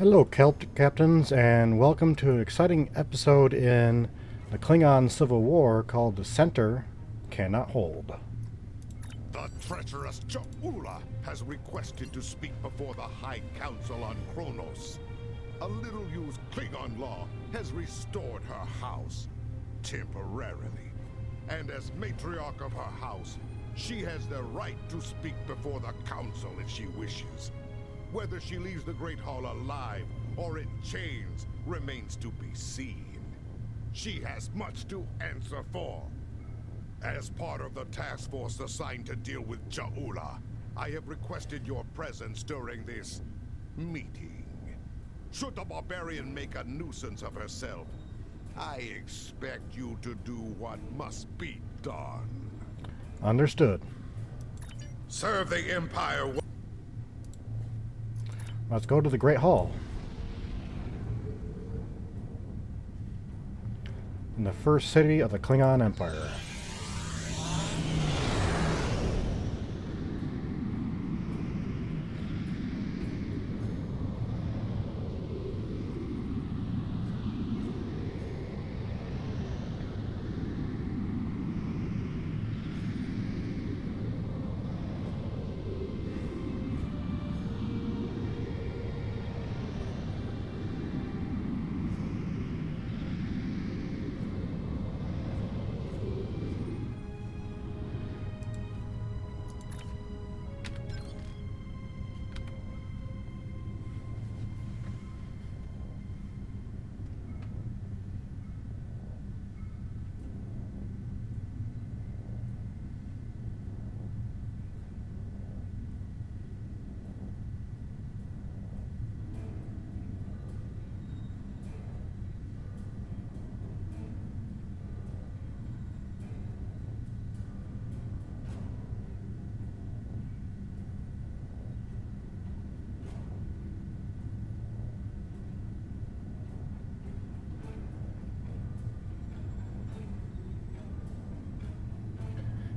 Hello, Captains, and welcome to an exciting episode in the Klingon Civil War called The Center Cannot Hold. The treacherous Ja'ula has requested to speak before the High Council on Kronos. A little-used Klingon law has restored her house, temporarily. And as matriarch of her house, she has the right to speak before the Council if she wishes. Whether she leaves the Great Hall alive or in chains remains to be seen. She has much to answer for. As part of the task force assigned to deal with Ja'ula, I have requested your presence during this meeting. Should the barbarian make a nuisance of herself, I expect you to do what must be done. Understood. Serve the Empire well. Let's go to the Great Hall. In the first city of the Klingon Empire.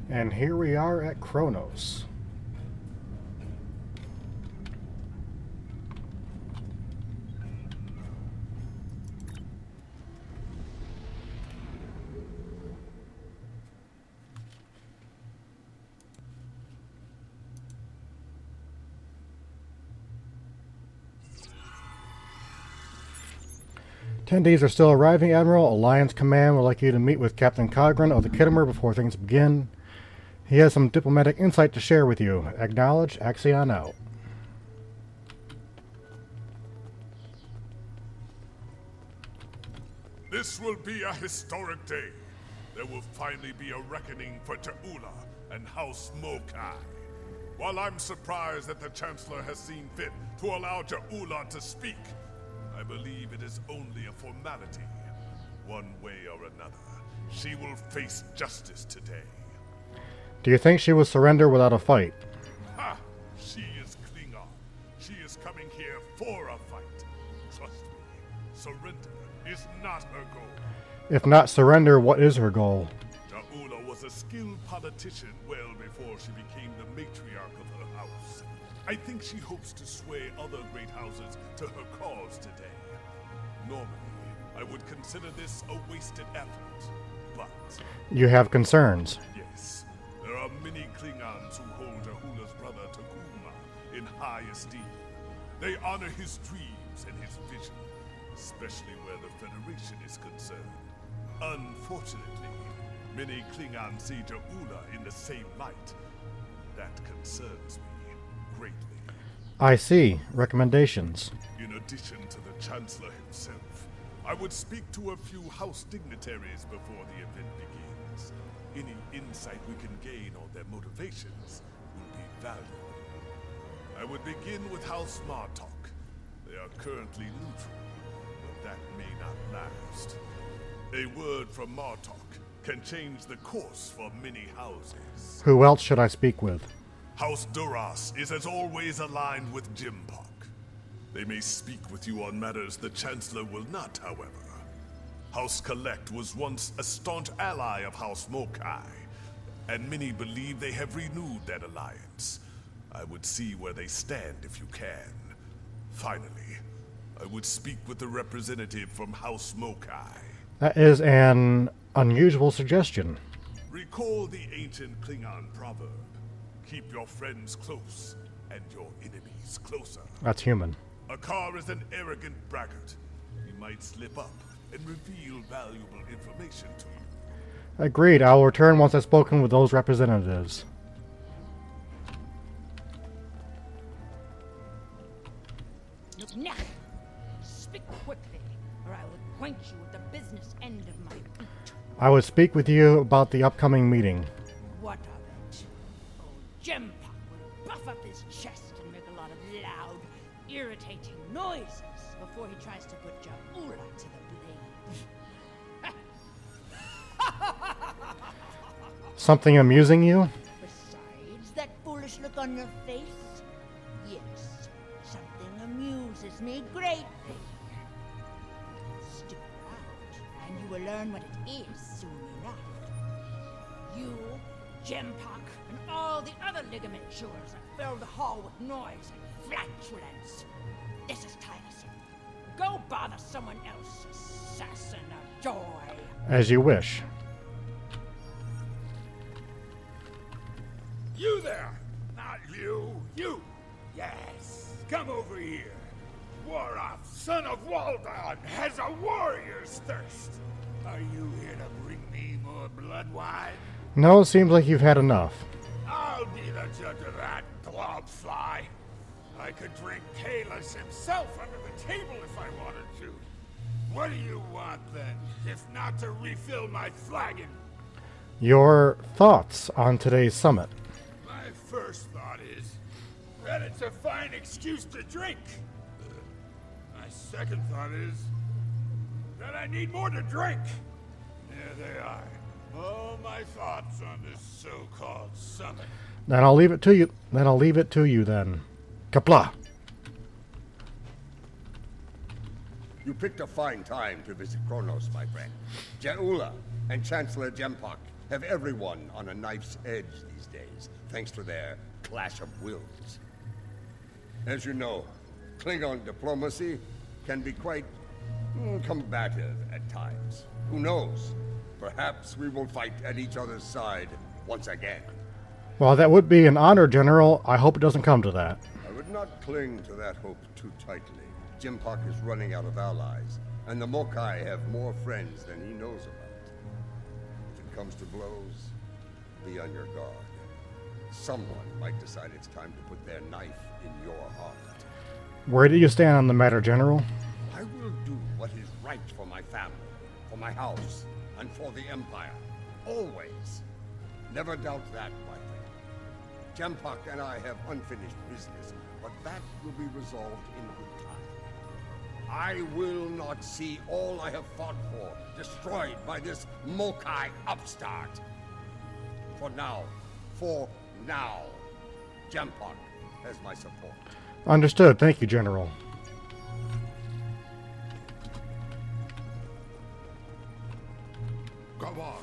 And here we are at Kronos. Attendees are still arriving, Admiral. Alliance Command would like you to meet with Captain Cogran of the Kittimer before things begin. He has some diplomatic insight to share with you. Acknowledge, Axion out. This will be a historic day. There will finally be a reckoning for Ja'ula and House Mokai. While I'm surprised that the Chancellor has seen fit to allow Ja'ula to speak, I believe it is only a formality. One way or another, she will face justice today. Do you think she will surrender without a fight? Ha! She is Klingon. She is coming here for a fight. Trust me, surrender is not her goal. If not surrender, what is her goal? Ja'ula was a skilled politician well before she became the matriarch of her house. I think she hopes to sway other great houses to her cause today. Normally, I would consider this a wasted effort, but... You have concerns. Yes, there are many Klingons who hold Ja'ula's brother Takuma in high esteem. They honor his dreams and his vision, especially where the Federation is concerned. Unfortunately, many Klingons see Ja'ula in the same light. That concerns me greatly. I see. Recommendations. In addition to the Chancellor himself, I would speak to a few House dignitaries before the event begins. Any insight we can gain on their motivations will be valuable. I would begin with House Martok. They are currently neutral, but that may not last. A word from Martok can change the course for many houses. Who else should I speak with? House Duras is as always aligned with Jimpak. They may speak with you on matters the Chancellor will not, however. House Collect was once a staunch ally of House Mokai, and many believe they have renewed that alliance. I would see where they stand if you can. Finally, I would speak with a representative from House Mokai. That is an unusual suggestion. Recall the ancient Klingon proverb. Keep your friends close and your enemies closer. That's human. Akar is an arrogant braggart. He might slip up and reveal valuable information to you. Agreed. I will return once I've spoken with those representatives. Nah. Speak quickly, or I will acquaint you with the business end of my boot. I would speak with you about the upcoming meeting. What of it? Old Jempak will buff up his chest and make a lot of loud, irritating noises before he tries to put Ja'ula to the blade. Something amusing you? Besides that foolish look on your face, yes, something amuses me greatly. Stick around, and you will learn what it is soon enough. You, Jempak, and all the other ligament chewers have filled the hall with noise and flatulence. This is tiresome. Go bother someone else, assassin of joy. As you wish. You there! Not you! You! Yes! Come over here! Warath, son of Waldon, has a warrior's thirst! Are you here to bring me more blood wine? No, it seems like you've had enough. I'll be the judge of that, globfly. I could drink Kalis himself under the table if I wanted to. What do you want then, if not to refill my flagon? Your thoughts on today's summit. My first thought is that it's a fine excuse to drink. My second thought is that I need more to drink. There they are. All my thoughts on this so-called summit. Then I'll leave it to you. Then. Kapla. You picked a fine time to visit Kronos, my friend. Ja'ula and Chancellor Jempak have everyone on a knife's edge these days, thanks to their clash of wills. As you know, Klingon diplomacy can be quite combative at times. Who knows? Perhaps we will fight at each other's side once again. While that would be an honor, General, I hope it doesn't come to that. I would not cling to that hope too tightly. Jempak is running out of allies, and the Mokai have more friends than he knows about. If it comes to blows, be on your guard. Someone might decide it's time to put their knife in your heart. Where do you stand on the matter, General? I will do what is right for my family, for my house, and for the Empire. Always. Never doubt that, my friend. Jempak and I have unfinished business, but that will be resolved in good time. I will not see all I have fought for destroyed by this Mokai upstart. For now, Jempak has my support. Understood. Thank you, General. Gavar,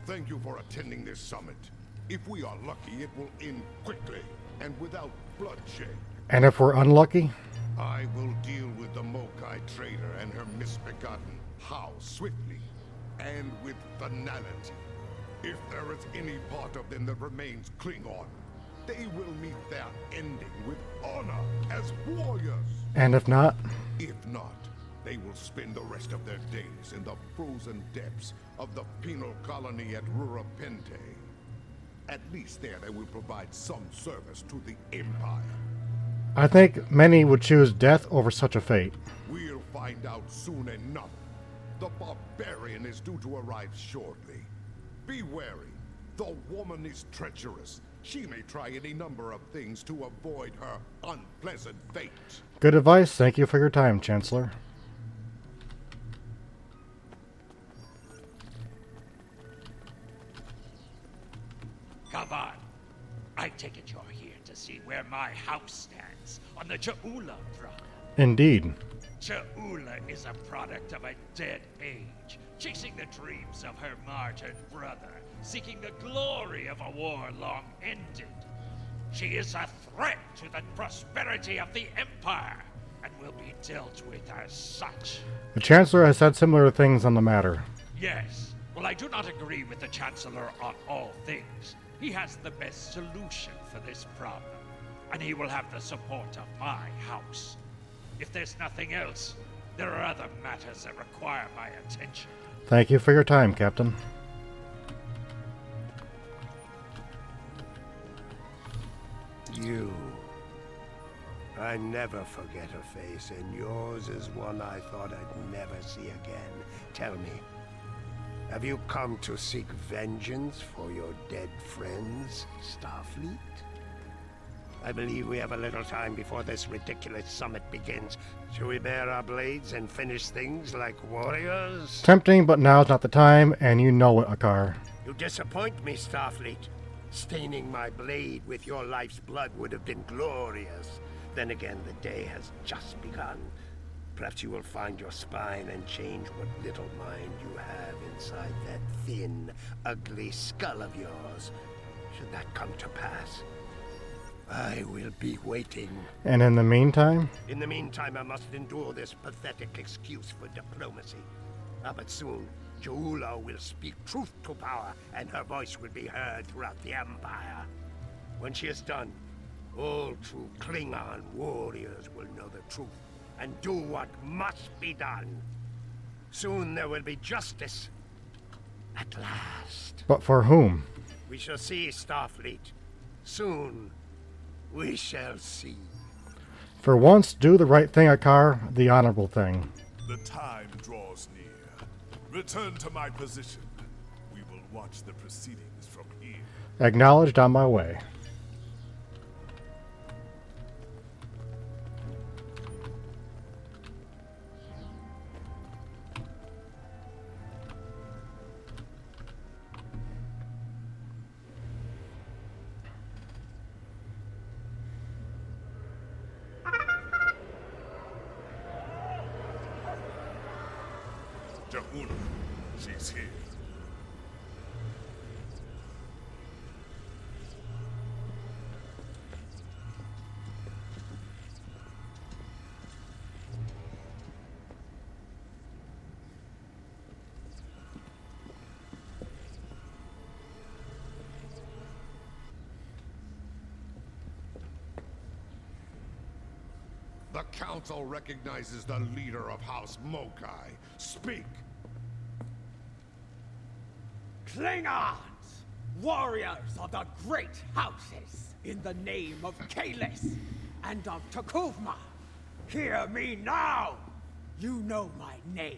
thank you for attending this summit. If we are lucky, it will end quickly and without bloodshed. And if we're unlucky? I will deal with the Mokai trader and her misbegotten How swiftly and with finality. If there is any part of them that remains Klingon, they will meet their ending with honor as warriors. And if not? If not, they will spend the rest of their days in the frozen depths of the penal colony at Rurapente. At least there they will provide some service to the Empire. I think many would choose death over such a fate. We'll find out soon enough. The barbarian is due to arrive shortly. Be wary. The woman is treacherous. She may try any number of things to avoid her unpleasant fate. Good advice. Thank you for your time, Chancellor. Gavar, I take it you're here to see where my house stands on the Ja'ula front. Indeed. Ja'ula is a product of a dead age, chasing the dreams of her martyred brother, seeking the glory of a war long ended. She is a threat to the prosperity of the Empire. and will be dealt with as such. The Chancellor has said similar things on the matter. Yes. Well, I do not agree with the Chancellor on all things. He has the best solution for this problem, and he will have the support of my house. If there's nothing else, there are other matters that require my attention. Thank you for your time, Captain. You. I never forget a face, and yours is one I thought I'd never see again. Tell me, have you come to seek vengeance for your dead friends, Starfleet? I believe we have a little time before this ridiculous summit begins. Shall we bare our blades and finish things like warriors? Tempting, but now's not the time, and you know it, Akar. You disappoint me, Starfleet. Staining my blade with your life's blood would have been glorious. Then again, the day has just begun. Perhaps you will find your spine and change what little mind you have inside that thin, ugly skull of yours. Should that come to pass, I will be waiting. And in the meantime? In the meantime, I must endure this pathetic excuse for diplomacy. But soon, Ja'ula will speak truth to power, and her voice will be heard throughout the Empire. When she is done, all true Klingon warriors will know the truth and do what must be done. Soon there will be justice. At last. But for whom? We shall see, Starfleet. Soon, we shall see. For once, do the right thing, Akar, the honorable thing. The time draws near. Return to my position. We will watch the proceedings from here. Acknowledged, on my way. Ja'ula, she's here. The Council recognizes the leader of House Mokai. Speak! Klingons! Warriors of the great houses, in the name of Kahless and of T'Kuvma, hear me now! You know my name.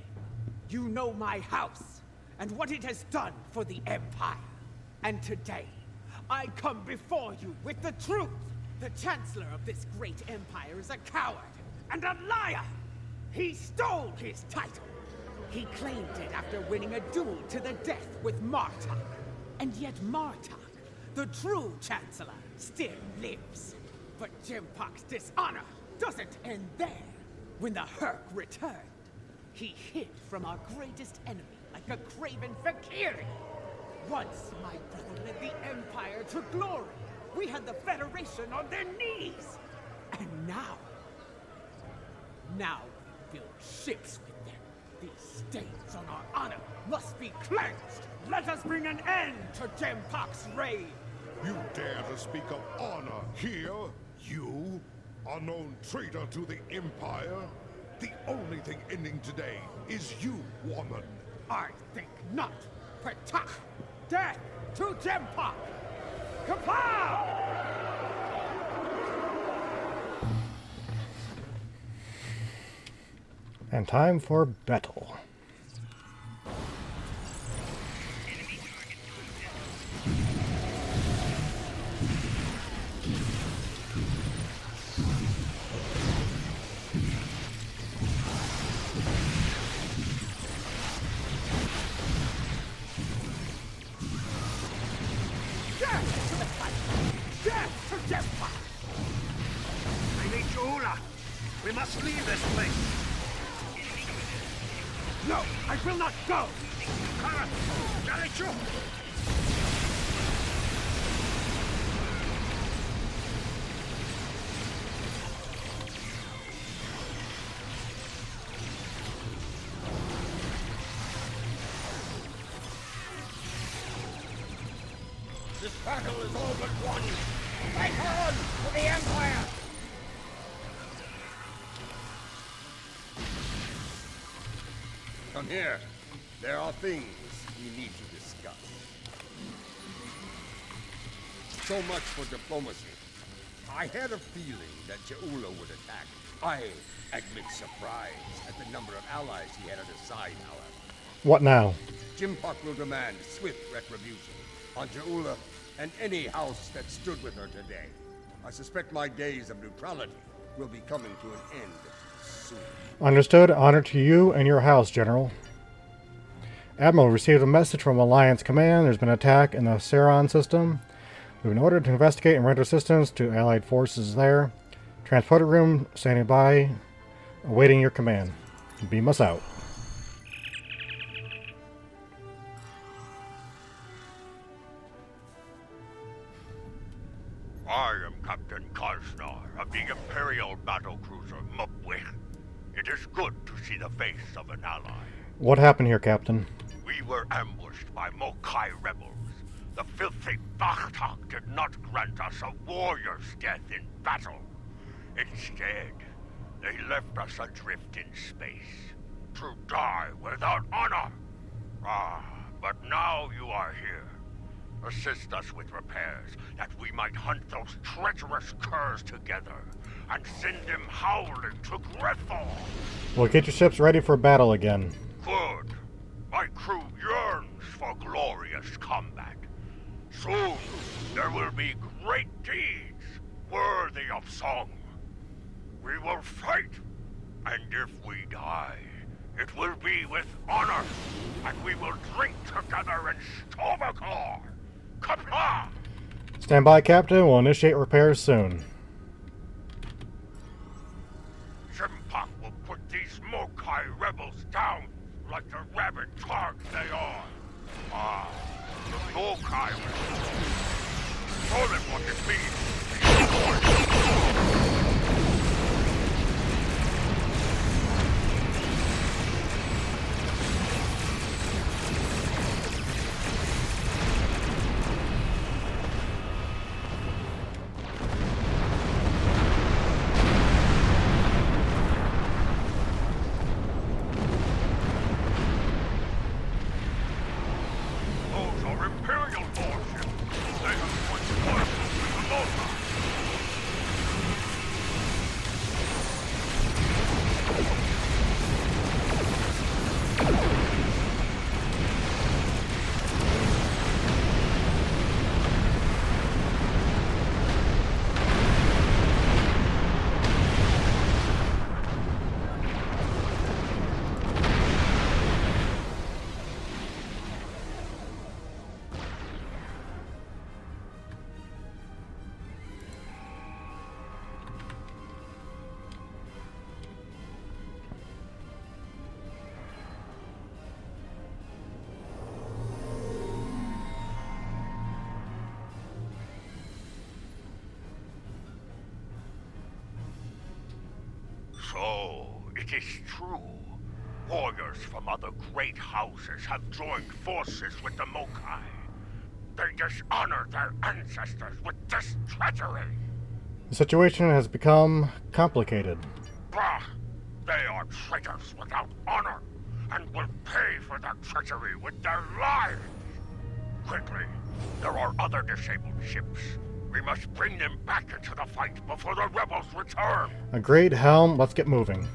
You know my house, and what it has done for the Empire. And today, I come before you with the truth. The Chancellor of this great empire is a coward and a liar! He stole his title! He claimed it after winning a duel to the death with Martok. And yet Martok, the true Chancellor, still lives. But Jempok's dishonor doesn't end there. When the Herc returned, he hid from our greatest enemy like a craven Fakiri. Once my brother led the Empire to glory. We had the Federation on their knees! And now we build ships with them. These stains on our honor must be cleansed! Let us bring an end to Jempok's reign! You dare to speak of honor here? You? Unknown traitor to the Empire? The only thing ending today is you, woman! I think not! Patak! Death to Jempok! Kapow! And time for battle. Death to the fight! Death to Jempok! I need Ja'ula. We must leave this place. No, I will not go! Khan, Jalichu! battle is all but won. Fight on for the Empire! Come here. There are things we need to discuss. So much for diplomacy. I had a feeling that Je'ula would attack. I admit surprise at the number of allies he had at his side, however. What now? Jimpuck will demand swift retribution on Je'ula and any house that stood with her today. I suspect my days of neutrality will be coming to an end soon. Understood. Honor to you and your house, General. Admiral, received a message from Alliance Command. There's been an attack in the Saron system. We've been ordered to investigate and render assistance to Allied forces there. Transporter room standing by, awaiting your command. Beam us out. I am Captain Karsnar of the Imperial battlecruiser Mupwich. It is good to see the face of an ally. What happened here, Captain? We were ambushed by Mokai rebels. The filthy Bachtak did not grant us a warrior's death in battle. Instead, they left us adrift in space, to die without honor. But now you are here. Assist us with repairs, that we might hunt those treacherous curs together, and send them howling to Griffon. Well, get your ships ready for battle again. Good. My crew yearns for glorious combat. Soon, there will be great deeds worthy of song. We will fight, and if we die, it will be with honor, and we will drink together in Sto-vo-kor. Kapla! Stand by, Captain. We'll initiate repairs soon. Jimpuck will put these Mokai rebels down like the rabid targs they are. The Mokai rebels. Show them what it means. Those are Imperial warships. They have joined forces with the Mokai. So, it is true. Warriors from other great houses have joined forces with the Mokai. They dishonor their ancestors with this treachery. The situation has become complicated. Bah! They are traitors without honor, and will pay for their treachery with their lives. Quickly, there are other disabled ships. We must bring them back into the fight before the rebels return. Agreed, Helm. Let's get moving.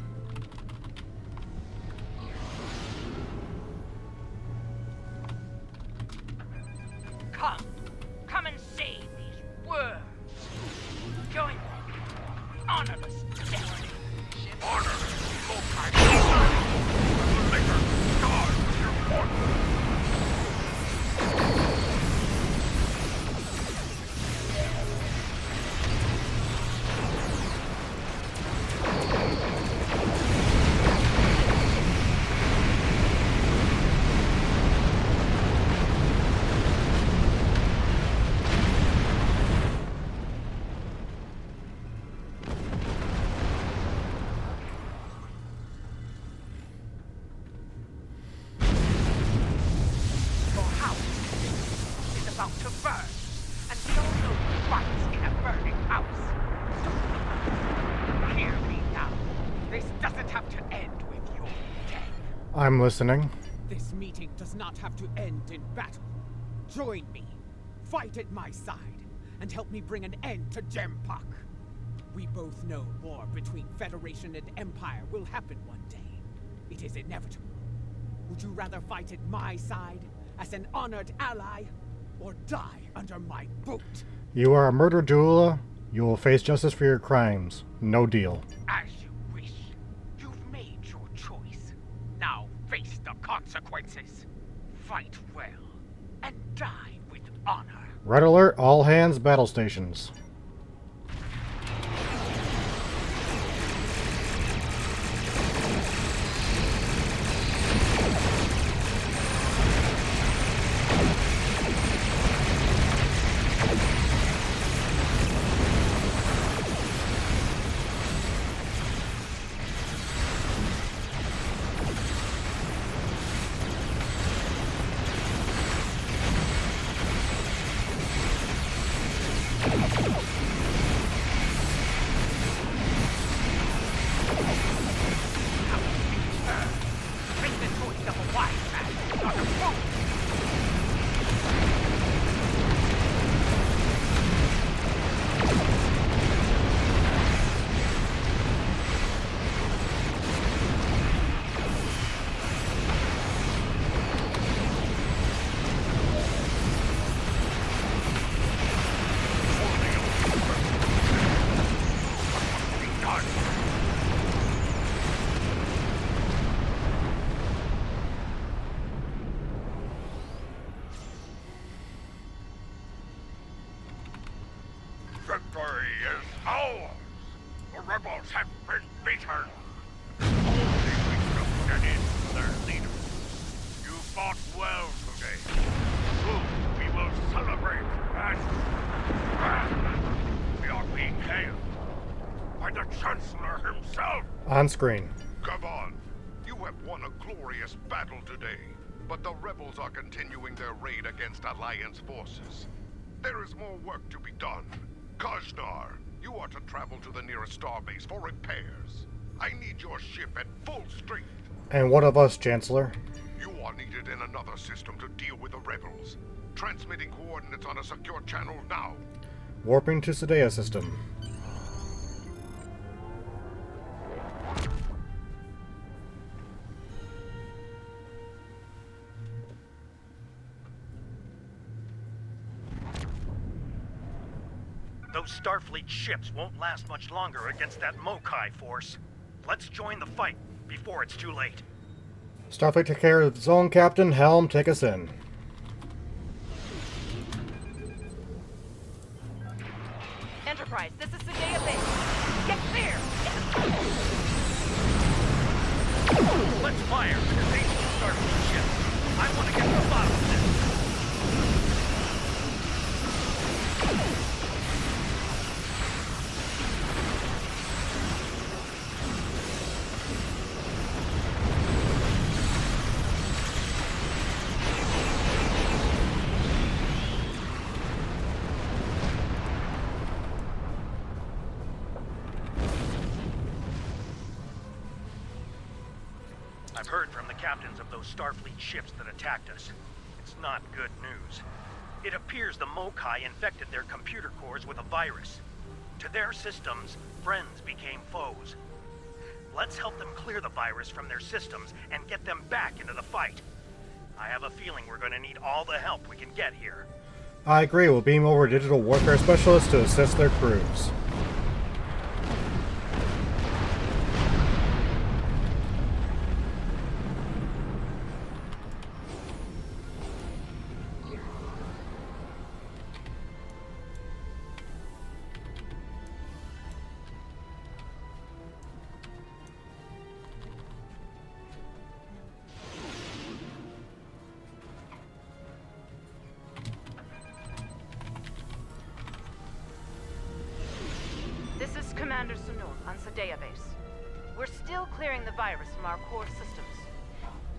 Come and save these worms. Join them. Honor the death. Honor Mokai. The later guard with your forces. I'm listening. This meeting does not have to end in battle. Join me. Fight at my side. And help me bring an end to Jempak. We both know war between Federation and Empire will happen one day. It is inevitable. Would you rather fight at my side, as an honored ally, or die under my boot? You are a murder Je'ula. You will face justice for your crimes. No deal. As you wish. You've made your choice. Now face the consequences. Fight well, and die with honor. Red alert, all hands, battle stations. Victory is ours! The rebels have been beaten! Only we took an end to their leader. You fought well today. Soon we will celebrate and we are being hailed by the Chancellor himself! On screen. Come on. You have won a glorious battle today, but the rebels are continuing their raid against Alliance forces. There is more work to be done. Kajnar, you are to travel to the nearest starbase for repairs. I need your ship at full strength. And what of us, Chancellor? You are needed in another system to deal with the rebels. Transmitting coordinates on a secure channel now. Warping to Sadea system. Those Starfleet ships won't last much longer against that Mokai force. Let's join the fight before it's too late. Starfleet take care of its own, Captain. Helm, take us in. Enterprise, this is Sadea Base. Get clear! Let's fire the disabled Starfleet ships. I want to get to the bottom of this. I've heard from the captains of those Starfleet ships that attacked us. It's not good news. It appears the Mokai infected their computer cores with a virus. To their systems, friends became foes. Let's help them clear the virus from their systems and get them back into the fight. I have a feeling we're going to need all the help we can get here. I agree. We'll beam over digital warfare specialists to assist their crews. This is Commander Sunul on Sadea Base. We're still clearing the virus from our core systems.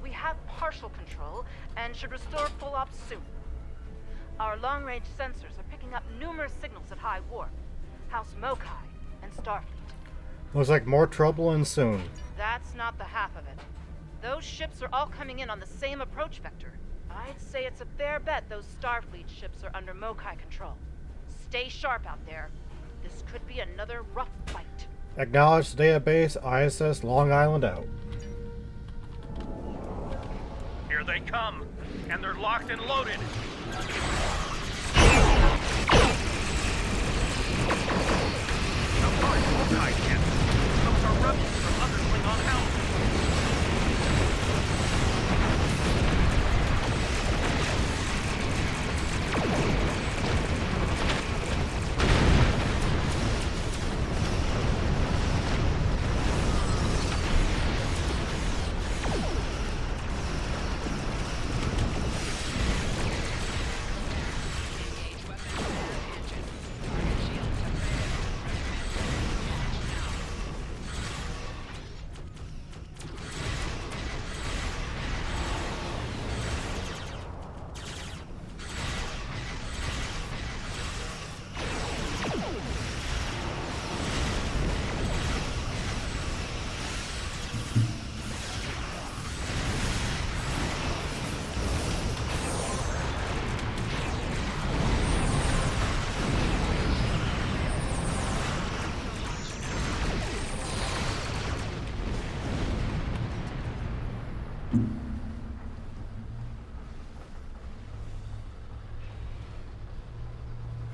We have partial control and should restore full ops soon. Our long-range sensors are picking up numerous signals at high warp, House Mokai, and Starfleet. Looks like more trouble and soon. That's not the half of it. Those ships are all coming in on the same approach vector. I'd say it's a fair bet those Starfleet ships are under Mokai control. Stay sharp out there. This could be another rough fight. Acknowledge Sadea Base, ISS Long Island out. Here they come, and they're locked and loaded. Mokai ships. Those are rebels from other Klingon houses.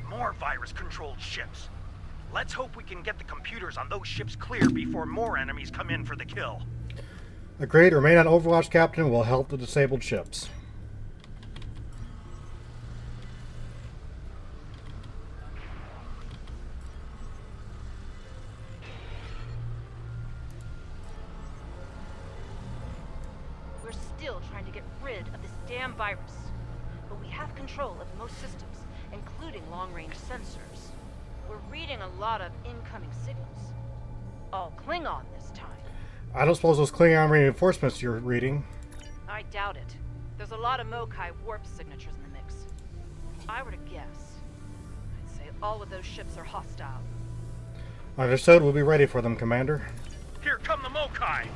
More virus-controlled ships. Let's hope we can get the computers on those ships clear before more enemies come in for the kill. Agreed. Remain on Overwatch, Captain. Will help the disabled ships. We're still trying to get rid of this damn virus. But we have control of most systems, including long-range sensors. We're reading a lot of incoming signals. All Klingon this time. I don't suppose those Klingon reinforcements you're reading. I doubt it. There's a lot of Mokai warp signatures in the mix. If I were to guess, I'd say all of those ships are hostile. Understood. We'll be ready for them, Commander. Here come the Mokai!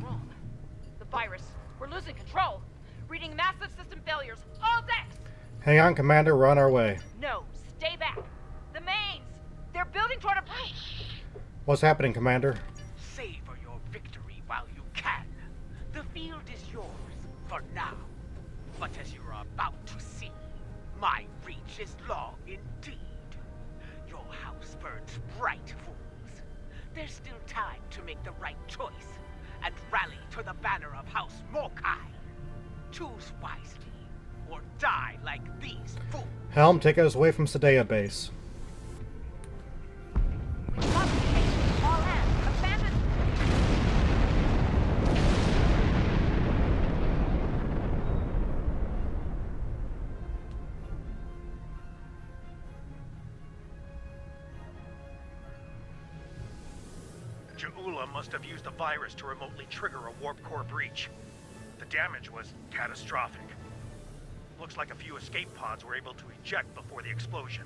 Wrong. The virus. We're losing control. Reading massive system failures. All decks! Hang on, Commander. We're on our way. No, stay back. The mains! They're building toward a breach! What's happening, Commander? Savor your victory while you can. The field is yours for now. But as you're about to see, my reach is long indeed. Your house burns bright, fools. There's still time to make the right choice and rally to the banner of House Mokai. Choose wisely, or die like these fools. Helm, take us away from Sadea Base. All hands, abandon! Ja'ula must have used the virus to remotely trigger a warp core breach. The damage was catastrophic. Looks like a few escape pods were able to eject before the explosion.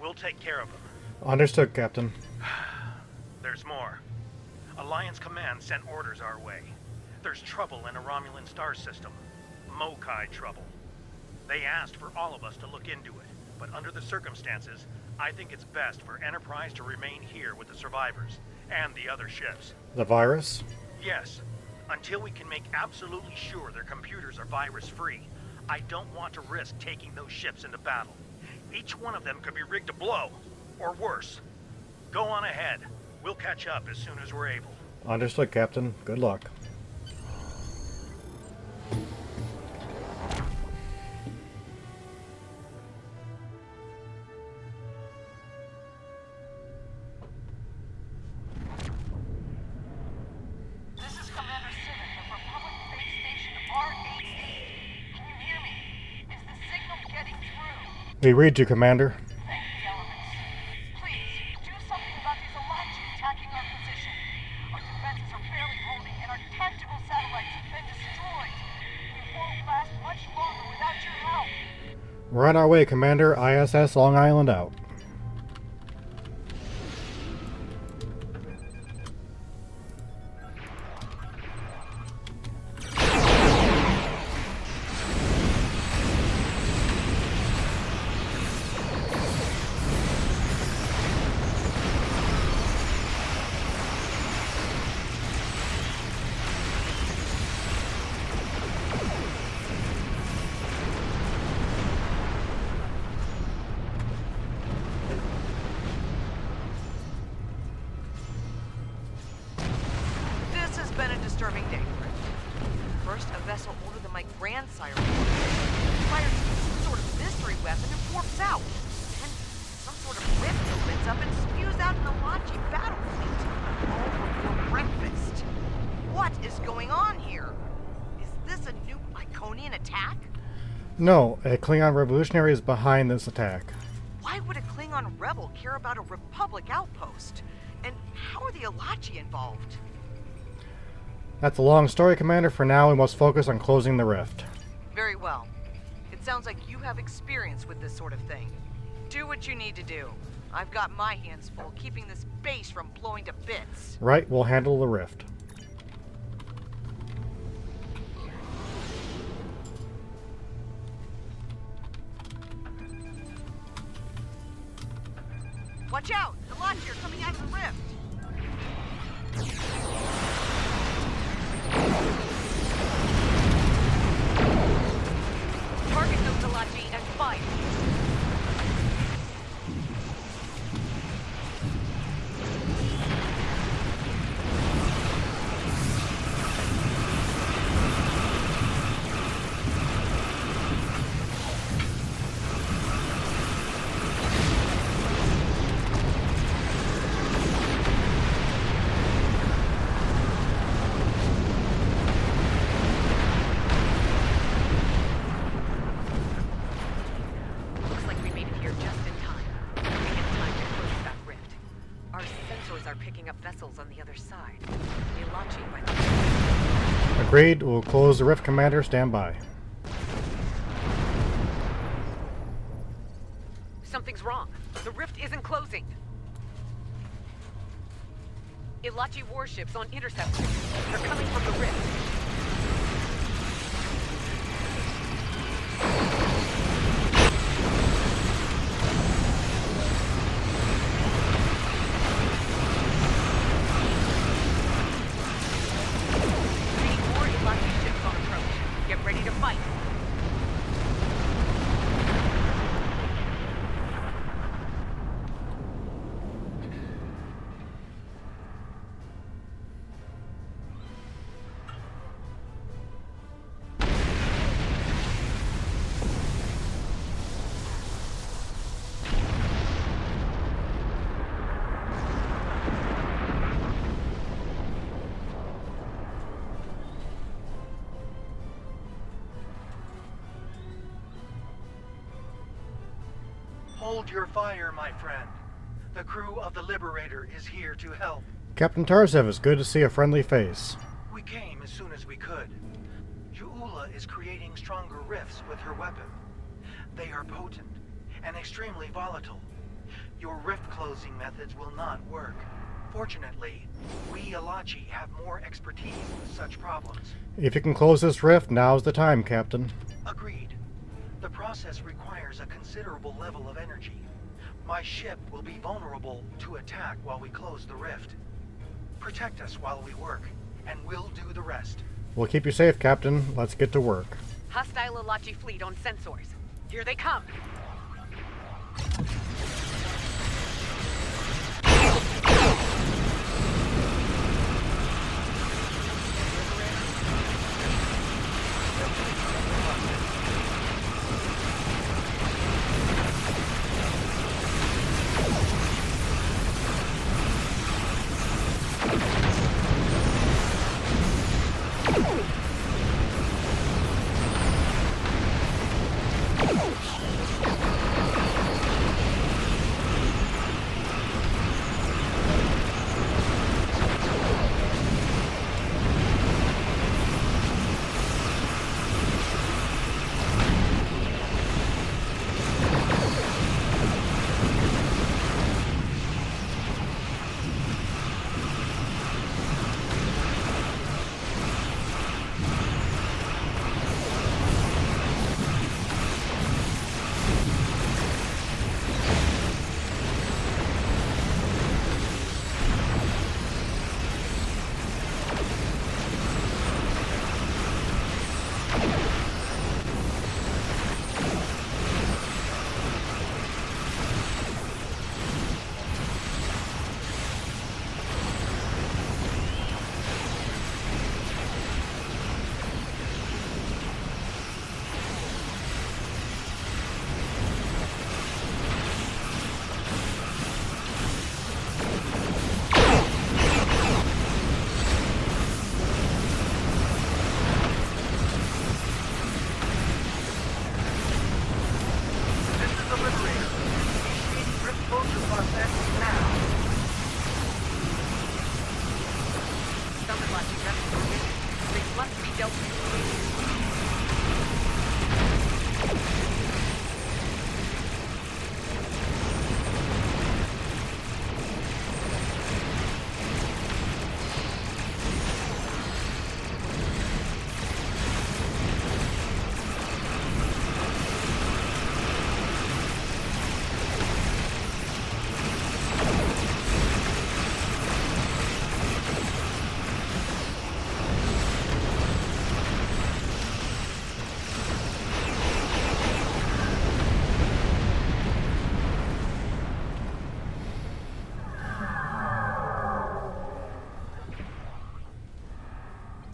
We'll take care of them. Understood, Captain. There's more. Alliance Command sent orders our way. There's trouble in a Romulan star system. Mokai trouble. They asked for all of us to look into it, but under the circumstances, I think it's best for Enterprise to remain here with the survivors and the other ships. The virus? Yes. Until we can make absolutely sure their computers are virus-free, I don't want to risk taking those ships into battle. Each one of them could be rigged to blow, or worse. Go on ahead. We'll catch up as soon as we're able. Understood, Captain. Good luck. This is Commander Civic of Republic Base Station R88. Can you hear me? Is the signal getting through? We read you, Commander. Thank the elements. Please, do something about these Alachi attacking our position. Our defenses are barely holding, and our tactical satellites have been destroyed. We won't last much longer without your help. We're on our way, Commander. ISS Long Island out. This has been a disturbing day. First, a vessel older than my grandsire fires some sort of mystery weapon and warps out. Then some sort of rift opens up and spews out an Alachi battle fleet. All before breakfast. What is going on here? Is this a new Iconian attack? No, a Klingon revolutionary is behind this attack. Why would a Klingon rebel care about a Republic outpost? And how are the Alachi involved? That's a long story, Commander. For now, we must focus on closing the rift. Very well. It sounds like you have experience with this sort of thing. Do what you need to do. I've got my hands full keeping this base from blowing to bits. Right, we'll handle the rift. Watch out! The Alachi are coming out of the rift! Target those Alachi and fire! Looks like we made it here just in time. We have time to close that rift. Our sensors are picking up vessels on the other side. The Alachi went... Agreed. We'll close the rift, Commander. Stand by. Something's wrong. The rift isn't closing. Ilachi warships on intercept. They're coming from the rift. See more Ilachi ships on approach. Get ready to fight. Hold your fire, my friend. The crew of the Liberator is here to help. Captain Tarsev, it's good to see a friendly face. We came as soon as we could. Ju'ula is creating stronger rifts with her weapon. They are potent and extremely volatile. Your rift closing methods will not work. Fortunately, we Alachi have more expertise with such problems. If you can close this rift, now's the time, Captain. Agreed. The process requires a considerable level of energy. My ship will be vulnerable to attack while we close the rift. Protect us while we work, and we'll do the rest. We'll keep you safe, Captain. Let's get to work. Hostile Alachi fleet on sensors. Here they come.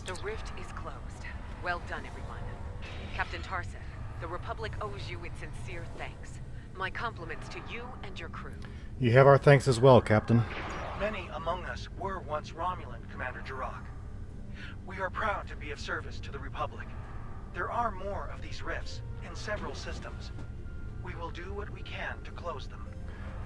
The rift is closed. Well done, everyone. Captain Tarseth, the Republic owes you its sincere thanks. My compliments to you and your crew. You have our thanks as well, Captain. Many among us were once Romulan, Commander Jirok. We are proud to be of service to the Republic. There are more of these rifts in several systems. We will do what we can to close them.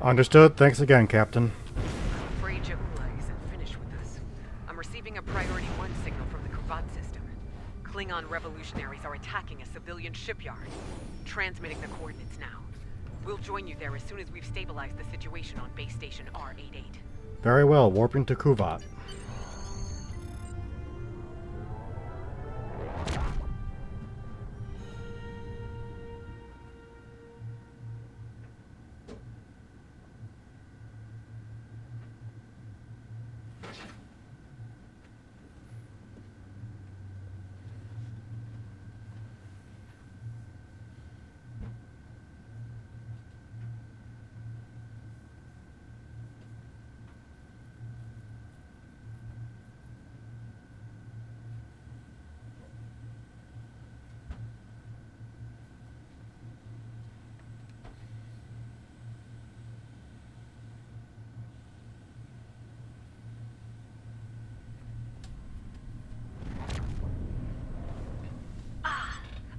Understood. Thanks again, Captain. I'm afraid Ja'ula isn't finished with us. I'm receiving a Priority 1 signal from the Kuvat system. Klingon revolutionaries are attacking a civilian shipyard. Transmitting the coordinates now. We'll join you there as soon as we've stabilized the situation on base station R88. Very well. Warping to Kuvat.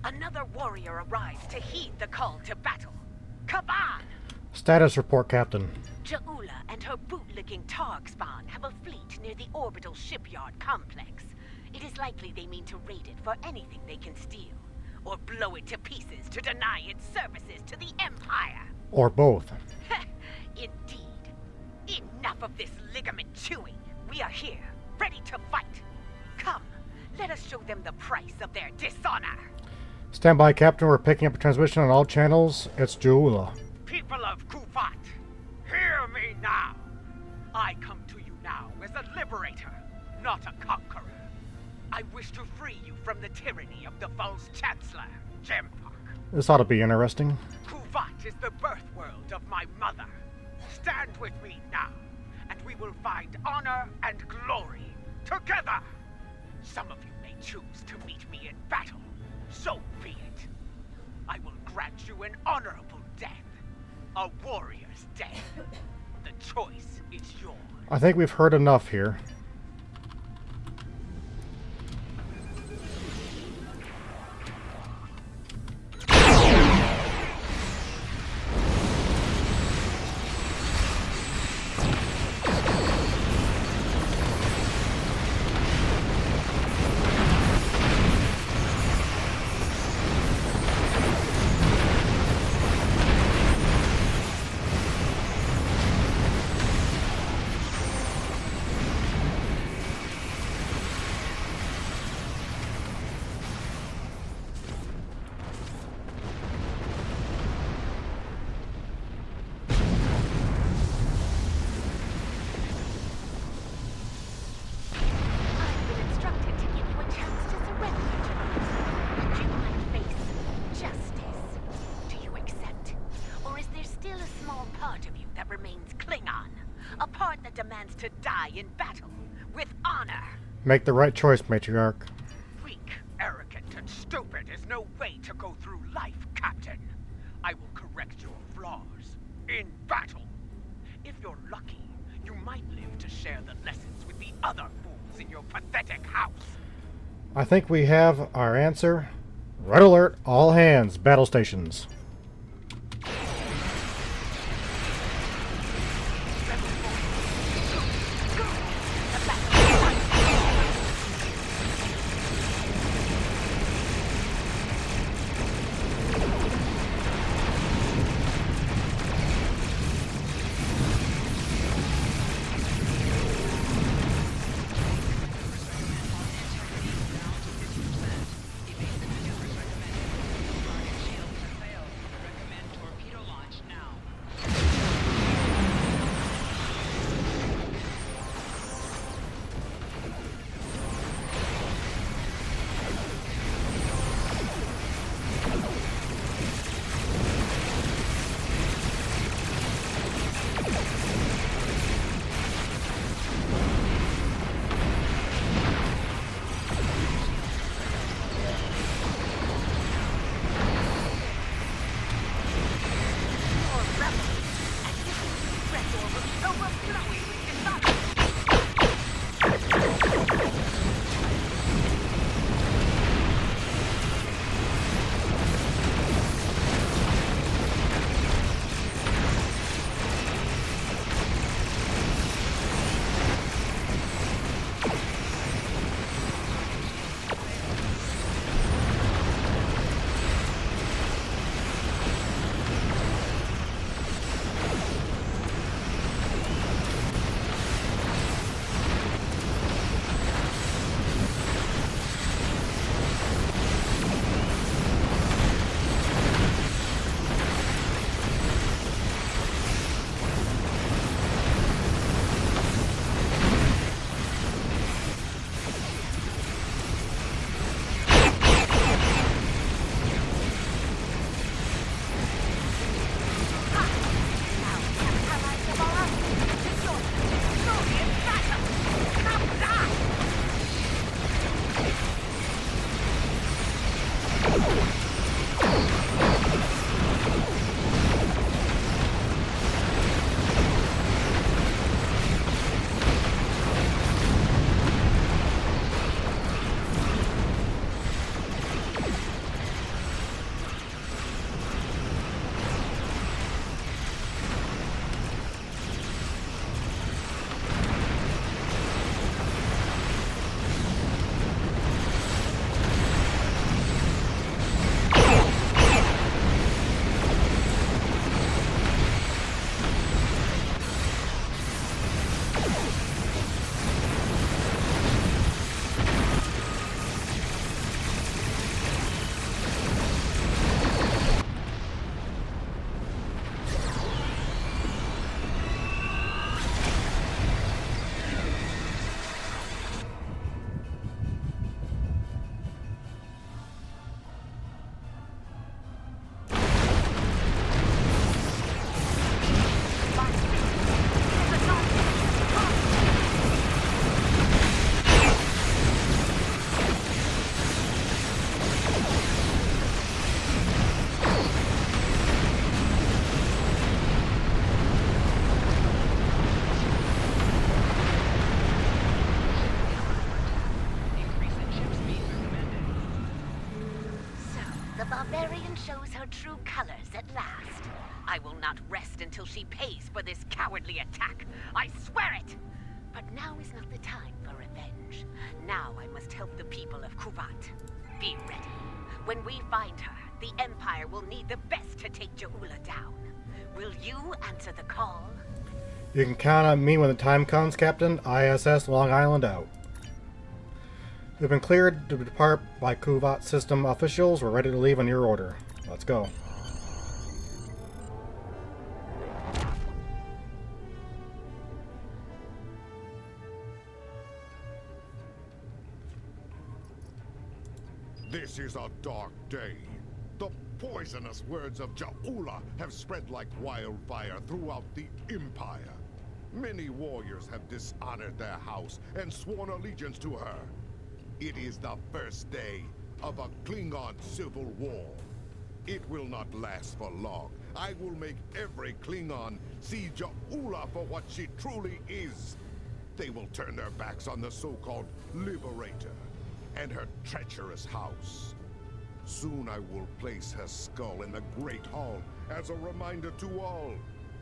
Another warrior arrives to heed the call to battle. Kaban! Status report, Captain. Ja'ula and her bootlicking Targ spawn have a fleet near the orbital shipyard complex. It is likely they mean to raid it for anything they can steal, or blow it to pieces to deny its services to the Empire. Or both. Indeed. Enough of this ligament chewing. We are here, ready to fight. Come, let us show them the price of their dishonor. Stand by, Captain. We're picking up a transmission on all channels. It's Je'ula. People of Kufat, hear me now. I come to you now as a liberator, not a conqueror. I wish to free you from the tyranny of the false Chancellor, Jempak. This ought to be interesting. Kufat is the birth world of my mother. Stand with me now, and we will find honor and glory together. Some of you may choose to meet me in battle. So be it. I will grant you an honorable death. A warrior's death. The choice is yours. I think we've heard enough here. To die in battle with honor. Make the right choice, Matriarch. Weak, arrogant, and stupid is no way to go through life, Captain. I will correct your flaws in battle. If you're lucky, you might live to share the lessons with the other fools in your pathetic house. I think we have our answer. Red alert, all hands, battle stations. The barbarian shows her true colors at last. I will not rest until she pays for this cowardly attack. I swear it! But now is not the time for revenge. Now I must help the people of Kuvat. Be ready. When we find her, the Empire will need the best to take Ja'ula down. Will you answer the call? You can count on me when the time comes, Captain. ISS Long Island out. We've been cleared to depart by Kuvat system officials. We're ready to leave on your order. Let's go. This is a dark day. The poisonous words of Ja'ula have spread like wildfire throughout the Empire. Many warriors have dishonored their house and sworn allegiance to her. It is the first day of a Klingon civil war. It will not last for long. I will make every Klingon see Ja'ula for what she truly is. They will turn their backs on the so-called Liberator and her treacherous house. Soon I will place her skull in the Great Hall as a reminder to all.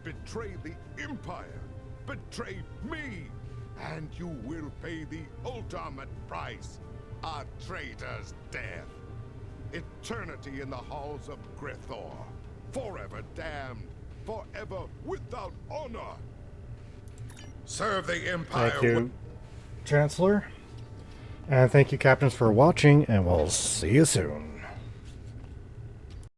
Betray the Empire, betray me, and you will pay the ultimate price, a traitor's death. Eternity in the halls of Grithor, forever damned, forever without honor. Serve the Empire. Thank you, Chancellor. And thank you, Captains, for watching, and we'll see you soon.